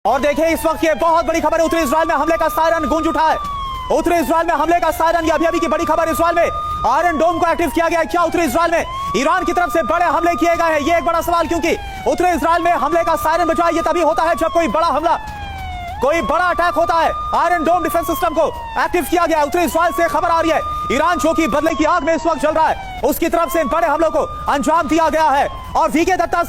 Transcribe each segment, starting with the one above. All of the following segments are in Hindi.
और देखिए इस वक्त ये बहुत बड़ी खबर है, उत्तरी इजराइल में हमले का सायरन गूंज उठा है। उत्तरी इजराइल में हमले का सायरन, ये अभी की बड़ी खबर। इजराइल में आयरन डोम को एक्टिव किया गया है। क्या उत्तरी इजराइल में ईरान की तरफ से बड़े हमले किए गए हैं? ये एक बड़ा सवाल, क्योंकि उत्तरी इजराइल में हमले का सायरन बजा ये तभी होता है जब कोई बड़ा हमला, कोई बड़ा अटैक होता है। आयरन डोम डिफेंस सिस्टम को एक्टिव किया गया। उत्तरी इजराइल से खबर आ रही है, ईरान जो कि बदले की आग में इस वक्त जल रहा है, उसकी तरफ से बड़े हमलों को अंजाम दिया गया है। और वीके दत्ता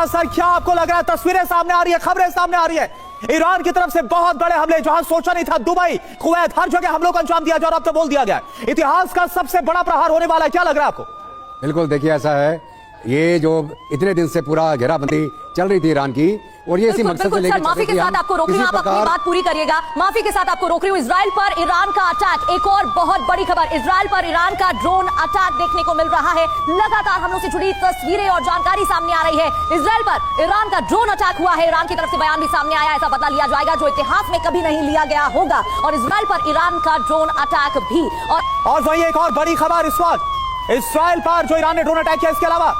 सर, क्या आपको लग रहा है? तस्वीरें सामने आ रही है, खबरें सामने आ रही है, ईरान की तरफ से बहुत बड़े हमले, जहां सोचा नहीं था, दुबई, कुवैत, हर जगह हमलों का अंजाम दिया जाए, और अब तो बोल दिया गया इतिहास का सबसे बड़ा प्रहार होने वाला है। क्या लग रहा है आपको? बिल्कुल, देखिए ऐसा है, ये जो इतने दिन से पूरा घेराबंदी चल रही थी ईरान की, और ये इसी मकसद से लेकर माफी के साथ आपको रोक रही हूं, आप अपनी बात पूरी करिएगा। माफी के साथ आपको रोक रही हूं। इजराइल पर ईरान का अटैक, एक और बहुत बड़ी खबर, इजराइल पर ईरान का ड्रोन अटैक देखने को मिल रहा है। लगातार हमलों से जुड़ी तस्वीरें और जानकारी सामने आ रही है। इजराइल पर ईरान का ड्रोन अटैक हुआ है, ईरान की तरफ से बयान भी सामने आया, ऐसा बदला लिया जाएगा जो इतिहास में कभी नहीं लिया गया होगा। और इजराइल पर ईरान का ड्रोन अटैक भी। और वही एक और बड़ी खबर इस वक्त, इजराइल पर जो ईरान ने ड्रोन अटैक किया, इसके अलावा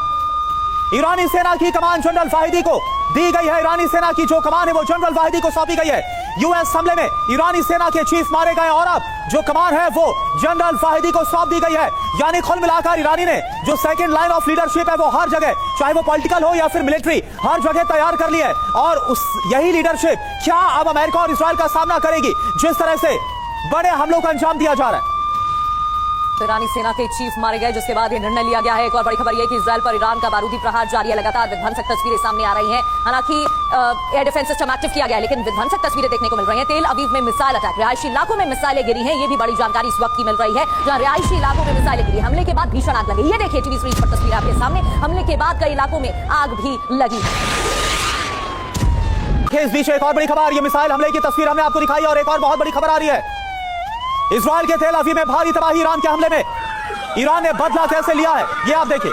ईरानी सेना की कमान जनरल वाहिदी को दी गई है। ईरानी सेना की जो कमान है वो जनरल वाहिदी को सौंपी गई है। यूएस हमले में ईरानी सेना के चीफ मारे गए, और अब जो कमान है वो जनरल वाहिदी को सौंप दी गई है। यानी कुल मिलाकर ईरानी ने जो सेकंड लाइन ऑफ लीडरशिप है वो हर जगह, चाहे वो पॉलिटिकल हो या फिर मिलिट्री, हर जगह तैयार कर ली है। और यही लीडरशिप क्या अब अमेरिका और इजराइल का सामना करेगी, जिस तरह से बड़े हमलों का अंजाम दिया जा रहा है? ईरानी सेना के चीफ मारे गए, जिसके बाद ये निर्णय लिया गया है। एक और बड़ी खबर यह कि इजराइल पर ईरान का बारूदी प्रहार जारी है। लगातार विध्वंसक तस्वीरें सामने आ रही हैं। हालांकि एयर डिफेंस सिस्टम एक्टिव किया गया है, लेकिन विध्वंसक तस्वीरें देखने को मिल रही हैं। तेल अवीव में मिसाइल अटैक, रिहायशी इलाकों में मिसाइलें गिरी हैं, ये भी बड़ी जानकारी इस वक्त की मिल रही है, जहां रिहायशी इलाकों में मिसाइलें गिरी। हमले के बाद भीषण आग लगी। ये देखिए टीवी स्क्रीन पर तस्वीर आपके सामने, हमले के बाद कई इलाकों में आग भी लगी। इस बीच एक और बड़ी खबर, ये मिसाइल हमले की तस्वीर हमने आपको दिखाई, और एक और बहुत बड़ी खबर आ रही है। इजराइल के तेल अवीव में भारी तबाही, ईरान के हमले में ईरान ने बदला कैसे लिया है, ये आप देखिए।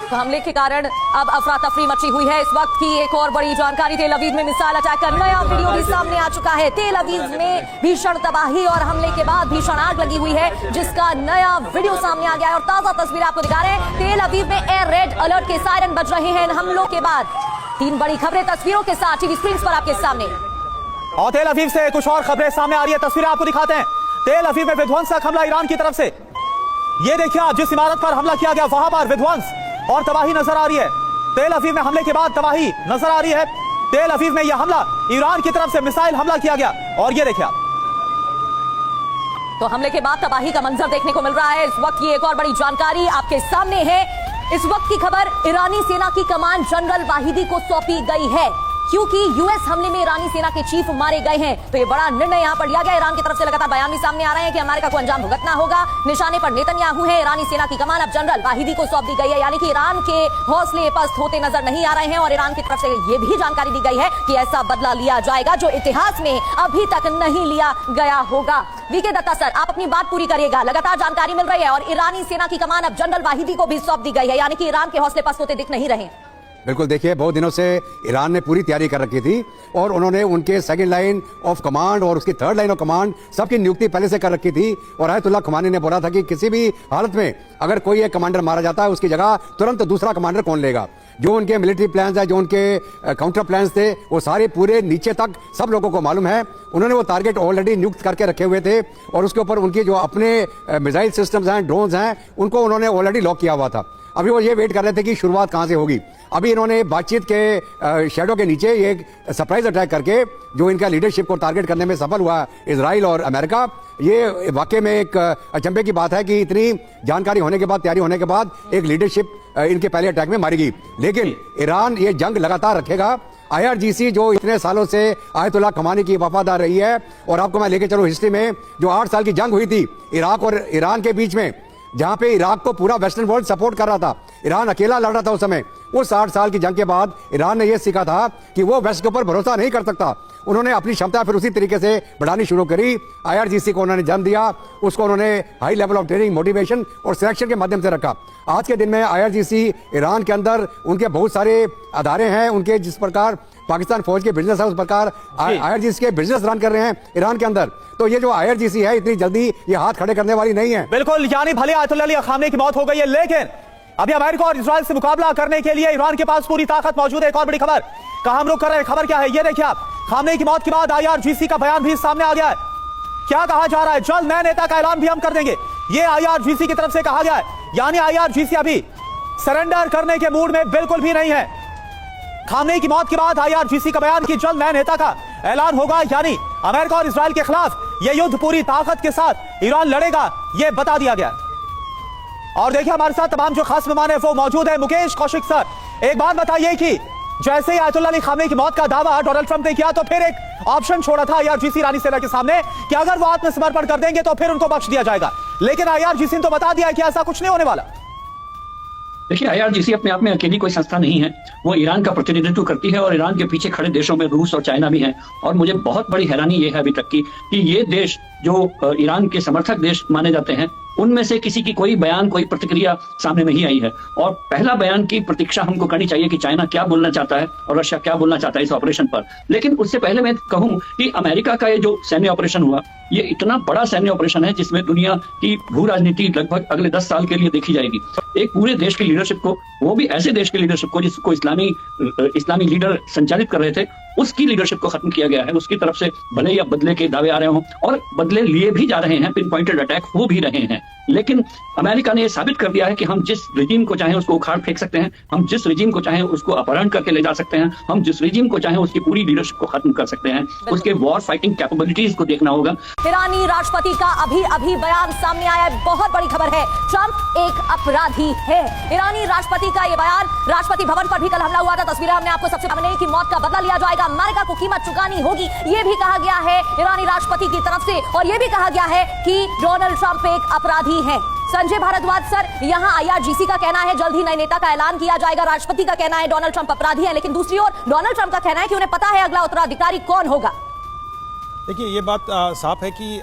तो हमले के कारण अब अफरा तफरी मची हुई है। इस वक्त की एक और बड़ी जानकारी, तेल अवीव में मिसाइल अटैक का नया वीडियो भी सामने आ चुका है। तेल अवीव में भीषण तबाही और हमले के बाद भीषण आग लगी हुई है, जिसका नया वीडियो सामने आ गया है। और ताजा तस्वीर आपको दिखा रहे हैं, तेल अवीव में एयर रेड अलर्ट के सायरन बज रहे हैं इन हमलों के बाद। 3 बड़ी खबरें तस्वीरों के साथ टीवी स्क्रीन पर आपके सामने। और तेल अवीव से कुछ और खबरें सामने आ रही है, तस्वीरें आपको दिखाते हैं। तेल अवीव में विध्वंसक हमला ईरान की तरफ से। ये देखिए आप, जिस इमारत पर हमला किया गया वहां पर विध्वंस और तबाही नजर आ रही है। तेल अवीव में हमले के बाद तबाही नजर आ रही है। तेल अवीव में यह हमला ईरान की तरफ से मिसाइल हमला किया गया, और ये देखिए आप, तो हमले के बाद तबाही का मंजर देखने को मिल रहा है। इस वक्त की एक और बड़ी जानकारी आपके सामने है। इस वक्त की खबर, ईरानी सेना की कमान जनरल वाहिदी को सौंपी गई है, क्योंकि यूएस हमले में ईरानी सेना के चीफ मारे गए हैं। तो ये बड़ा निर्णय यहां पर लिया गया। ईरान की तरफ से लगातार बयान भी सामने आ रहे हैं कि अमेरिका को अंजाम भुगतना होगा। निशाने पर नेतन्याहू है। ईरानी सेना की कमान अब जनरल वाहिदी को सौंप दी गई है, यानी कि ईरान के हौसले पस्त होते नजर नहीं आ रहे हैं। और ईरान की तरफ से ये भी जानकारी दी गई है कि ऐसा बदला लिया जाएगा जो इतिहास में अभी तक नहीं लिया गया होगा। वीके दत्ता सर, आप अपनी बात पूरी करिएगा। लगातार जानकारी मिल रही है, और ईरानी सेना की कमान अब जनरल वाहिदी को भी सौंप दी गई है, यानी कि ईरान के हौसले पस्त होते दिख नहीं रहे। बिल्कुल, देखिए बहुत दिनों से ईरान ने पूरी तैयारी कर रखी थी, और उन्होंने उनके सेकंड लाइन ऑफ कमांड और उसकी थर्ड लाइन ऑफ कमांड सबकी नियुक्ति पहले से कर रखी थी। और आयतुल्लाह खमानी ने बोला था कि किसी भी हालत में अगर कोई एक कमांडर मारा जाता है, उसकी जगह तुरंत दूसरा कमांडर कौन लेगा। जो उनके मिलिट्री प्लान्स है, जो उनके काउंटर प्लान्स थे, वो सारे पूरे नीचे तक सब लोगों को मालूम है। उन्होंने वो टारगेट ऑलरेडी नियुक्त करके रखे हुए थे, और उसके ऊपर उनकी जो अपने मिसाइल सिस्टम्स हैं, ड्रोन्स हैं, उनको उन्होंने ऑलरेडी लॉक किया हुआ था। अभी वो ये वेट कर रहे थे कि शुरुआत कहां से होगी। अभी इन्होंने बातचीत के शेडो के नीचे एक सरप्राइज अटैक करके जो इनका लीडरशिप को टारगेट करने में सफल हुआ इजराइल और अमेरिका, ये वाकई में एक अचंभे की बात है कि इतनी जानकारी होने के बाद, तैयारी होने के बाद एक लीडरशिप इनके पहले अटैक में मारी गई। लेकिन ईरान ये जंग लगातार रखेगा। IRGC जो इतने सालों से आयतुल्लाह खमानी की वफादार रही है, और आपको मैं लेके चलूं हिस्ट्री में, जो 8 साल की जंग हुई थी इराक और ईरान के बीच में, जहां पे इराक को पूरा वेस्टर्न वर्ल्ड सपोर्ट कर रहा था, ईरान अकेला लड़ रहा था उस समय। उस 8 साल की जंग के बाद ईरान ने यह सीखा था कि वो वेस्ट के ऊपर भरोसा नहीं कर सकता। उन्होंने अपनी क्षमता फिर उसी तरीके से बढ़ानी शुरू करी। IRGC को उन्होंने जन्म दिया, उसको उन्होंने high level of training, motivation और सिलेक्शन के माध्यम से रखा। आज के दिन में IRGC ईरान के अंदर उनके बहुत सारे अदारे हैं, उनके जिस प्रकार पाकिस्तान फौज के बिजनेस है उस प्रकार IRGC के बिजनेस रन कर रहे हैं ईरान के अंदर। तो ये जो IRGC है इतनी जल्दी ये हाथ खड़े करने वाली नहीं है। बिल्कुल, यानी भले आयतुल्लाह अली ख़ामेनी की मौत हो गई है, लेकिन अभी अमेरिका और इजराइल से मुकाबला करने के लिए ईरान के पास पूरी ताकत मौजूद है। एक और बड़ी खबर कहां हम लोग कर रहे हैं, खबर क्या है ये देखिए आप। खामनेई की मौत के बाद IRGC का बयान भी सामने आ गया है। क्या कहा जा रहा है, जल्द नए नेता का ऐलान भी हम कर देंगे, ये IRGC की तरफ से कहा गया है। यानी IRGC अभी सरेंडर करने के मूड में बिल्कुल भी नहीं है। खामनेई की मौत के बाद IRGC का बयान कि जल्द नए नेता का ऐलान होगा, यानी अमेरिका और इजराइल के खिलाफ यह युद्ध पूरी ताकत के साथ ईरान लड़ेगा, यह बता दिया गया। और देखिए हमारे साथ तमाम जो खास मेहमान है वो मौजूद है। मुकेश कौशिक सर, एक बात बताइए कि जैसे ही आयतुल्लाह अली खामनेई की मौत का दावा डोनाल्ड ट्रंप ने किया तो फिर एक ऑप्शन छोड़ा था IRGC ईरानी सेना के सामने कि अगर वो आत्मसमर्पण कर देंगे तो फिर उनको बख्श दिया जाएगा, लेकिन IRGC ने तो बता दिया कि ऐसा कुछ नहीं होने वाला। देखिए, IRGC अपने आप में अकेली कोई संस्था नहीं है, वो ईरान का प्रतिनिधित्व करती है और ईरान के पीछे खड़े देशों में रूस और चाइना भी हैं। और मुझे बहुत बड़ी हैरानी ये है अभी तक की कि ये देश जो ईरान के समर्थक देश माने जाते हैं, उनमें से किसी की कोई बयान, कोई प्रतिक्रिया सामने नहीं आई है। और पहला बयान की प्रतीक्षा हमको करनी चाहिए कि चाइना क्या बोलना चाहता है और रशिया क्या बोलना चाहता है इस ऑपरेशन पर। लेकिन उससे पहले मैं कहूं कि अमेरिका का ये जो सैन्य ऑपरेशन हुआ, ये इतना बड़ा सैन्य ऑपरेशन है जिसमें दुनिया की भू राजनीति लगभग अगले 10 साल के लिए देखी जाएगी। एक पूरे देश की लीडरशिप को, वो भी ऐसे देश की लीडरशिप को जिसको इस्लामी लीडर संचालित कर रहे थे, उसकी लीडरशिप को खत्म किया गया है। उसकी तरफ से भले ही अब बदले के दावे आ रहे हों और बदले लिए भी जा रहे हैं, पिन पॉइंटेड अटैक हो भी रहे हैं, लेकिन अमेरिका ने यह साबित कर दिया है कि हम जिस रिजीम को चाहें उसको उखाड़ फेंक सकते हैं, हम जिस रिजीम को चाहें उसको अपहरण करके ले जा सकते हैं, हम जिस रिजीम को चाहें उसकी पूरी लीडरशिप को खत्म कर सकते हैं। उसके वॉर फाइटिंग कैपेबिलिटीज को देखना होगा। ईरानी राष्ट्रपति का अभी बयान सामने आया है, बहुत बड़ी खबर है, ट्रंप एक अपराधी है। ईरानी राष्ट्रपति का यह बयान, राष्ट्रपति भवन पर भी कल हमला हुआ था, तस्वीरें हमने आपको सबसे खामनेई की मौत का बदला लिया जाएगा, अमेरिका को कीमत चुकानी होगी, यह भी कहा गया है ईरानी राष्ट्रपति की तरफ से। और यह भी कहा गया है कि डोनाल्ड ट्रंप एक अपराधी है। संजय भारद्वाज सर, यहां IRGC का कहना है जल्द ही नए नेता का ऐलान किया जाएगा, राष्ट्रपति का कहना है डोनाल्ड ट्रंप अपराधी है, लेकिन दूसरी ओर डोनाल्ड ट्रंप का कहना है कि उन्हें पता है अगला उत्तराधिकारी कौन होगा। देखिए, ये बात साफ है कि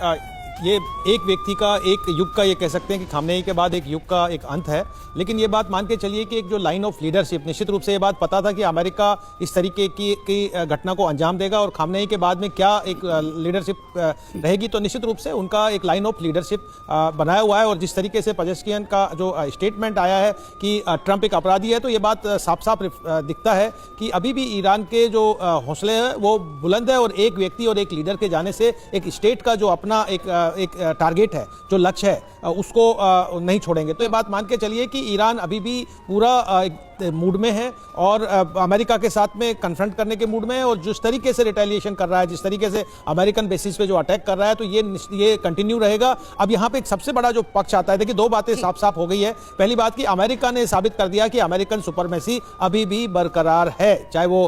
ये एक व्यक्ति का, एक युग का, ये कह सकते हैं कि खामनेई के बाद एक युग का एक अंत है। लेकिन ये बात मान के चलिए कि एक जो लाइन ऑफ लीडरशिप, निश्चित रूप से ये बात पता था कि अमेरिका इस तरीके की घटना को अंजाम देगा और खामनेई के बाद में क्या एक लीडरशिप रहेगी, तो निश्चित रूप से उनका एक लाइन ऑफ लीडरशिप बनाया हुआ है। और जिस तरीके से पेजेश्कियान का जो स्टेटमेंट आया है कि ट्रंप एक अपराधी है, तो ये बात साफ साफ दिखता है कि अभी भी ईरान के जो हौसले हैं वो बुलंद है और एक व्यक्ति और एक लीडर के जाने से एक स्टेट का जो अपना एक टारगेट है, जो लक्ष्य है, उसको नहीं छोड़ेंगे। तो ये बात मान के चलिए कि ईरान अभी भी पूरा मूड में है और अमेरिका के साथ में कन्फ्रंट करने के मूड में है। और जिस तरीके से रिटेलिएशन कर रहा है, जिस तरीके से अमेरिकन बेसिस पे जो अटैक कर रहा है, तो ये कंटिन्यू रहेगा। अब यहाँ पे एक सबसे बड़ा जो पक्ष आता है, देखिए दो बातें साफ साफ हो गई है। पहली बात कि अमेरिका ने साबित कर दिया कि अमेरिकन सुपरमेसी अभी भी बरकरार है, चाहे वो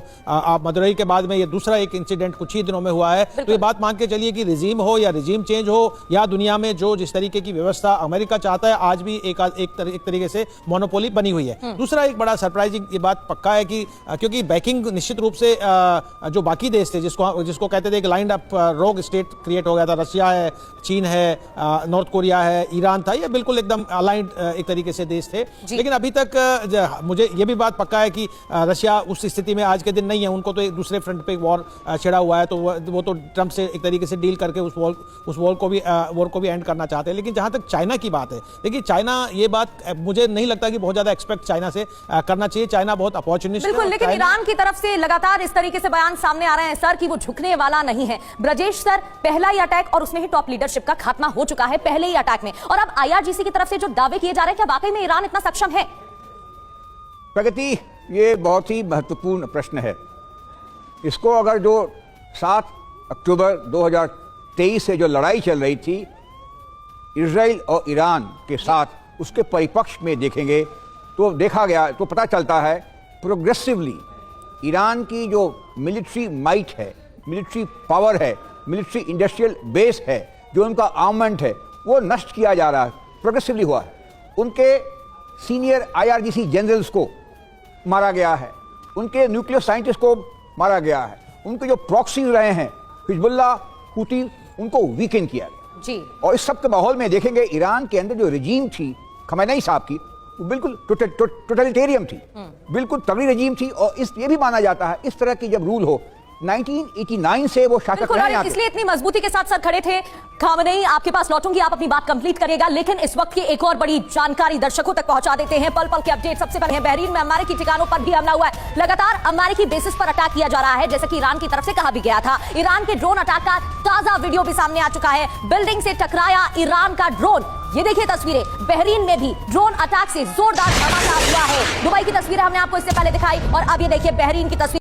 मदुरई के बाद में ये दूसरा एक इंसिडेंट कुछ ही दिनों में हुआ है। तो ये बात मान के चलिए कि रिजीम हो या रिजीम चेंज हो या दुनिया में जो जिस तरीके की व्यवस्था अमेरिका चाहता है, आज भी एक तरीके से मोनोपोली बनी हुई है। दूसरा एक बड़ा सरप्राइजिंग ये बात पक्का है कि क्योंकि बैकिंग निश्चित रूप से जो बाकी देश थे, जिसको कहते थे कि लाइंड अप रोग स्टेट क्रिएट हो गया था, रशिया है, चीन है, नॉर्थ कोरिया है, ईरान था, ये बिल्कुल एकदम अलाइंड एक तरीके से देश थे। लेकिन अभी तक मुझे ये भी बात पक्का है कि रशिया उस स्थिति में आज के दिन नहीं है, उनको तो एक दूसरे फ्रंट पे वॉर छिड़ा हुआ है, तो वो तो ट्रंप से एक तरीके से डील करके उस वॉर को भी एंड करना चाहते हैं। लेकिन जहां तक चाइना की बात है, देखिए चाइना, ये बात मुझे नहीं लगता कि बहुत ज्यादा एक्सपेक्ट चाइना से करना चाहिए। चाइना बहुत अपॉर्चुनिस्ट है। बिल्कुल, लेकिन ईरान की तरफ से लगातार इस तरीके से बयान सामने आ रहे हैं सर कि वो झुकने वाला नहीं है। ब्रजेश सर, पहला ही अटैक और उसमें ही टॉप लीडरशिप का खात्मा हो चुका है पहले ही अटैक में, और अब IRGC की तरफ से जो दावे किए जा रहे हैं, क्या वाकई में ईरान इतना सक्षम है? प्रगति, ये बहुत ही महत्वपूर्ण प्रश्न है। इसको अगर जो 7 अक्टूबर 2023 से जो लड़ाई चल रही थी इजराइल और ईरान के साथ, उसके परिप्रेक्ष्य में देखेंगे तो देखा गया, तो पता चलता है प्रोग्रेसिवली ईरान की जो मिलिट्री माइट है, मिलिट्री पावर है, मिलिट्री इंडस्ट्रियल बेस है, जो उनका आर्ममेंट है, वो नष्ट किया जा रहा है, प्रोग्रेसिवली हुआ है। उनके सीनियर IRGC जनरल्स को मारा गया है, उनके न्यूक्लियर साइंटिस्ट को मारा गया है, उनके जो प्रॉक्सी रहे हैं हिजबुल्लाह, हुती, उनको वीकेंड किया गया जी। और इस सब के माहौल में देखेंगे ईरान के अंदर जो रजीम थी खमैनी साहब की, वो बिल्कुल टोटलिटेरियन थी, बिल्कुल तगड़ी रजीम थी। और ये भी माना जाता है इस तरह की जब रूल हो, 1989 से वो शासक बिल्कुल, रहे और यहाँ पे। इसलिए इतनी मजबूती के साथ सर खड़े थे। खामनेई, आपके पास लौटूंगी, आप अपनी बात कंप्लीट करिएगा, लेकिन इस वक्त की एक और बड़ी जानकारी दर्शकों तक पहुंचा देते हैं। पल पल के अपडेट सबसे पहले हैं। बहरीन में अमेरिकी ठिकानों पर भी हमला हुआ है। लगातार अमेरिकी बेसिस पर अटैक किया जा रहा है, जैसे कि ईरान की तरफ से कहा भी गया था। ईरान के ड्रोन अटैक का ताजा वीडियो भी सामने आ चुका है। बिल्डिंग से टकराया ईरान का ड्रोन। ये देखिए तस्वीरें, बहरीन में भी ड्रोन अटैक से जोरदार धमाका हुआ है। दुबई की तस्वीरें हमने आपको इससे पहले दिखाई और अब ये देखिए बहरीन की तस्वीर।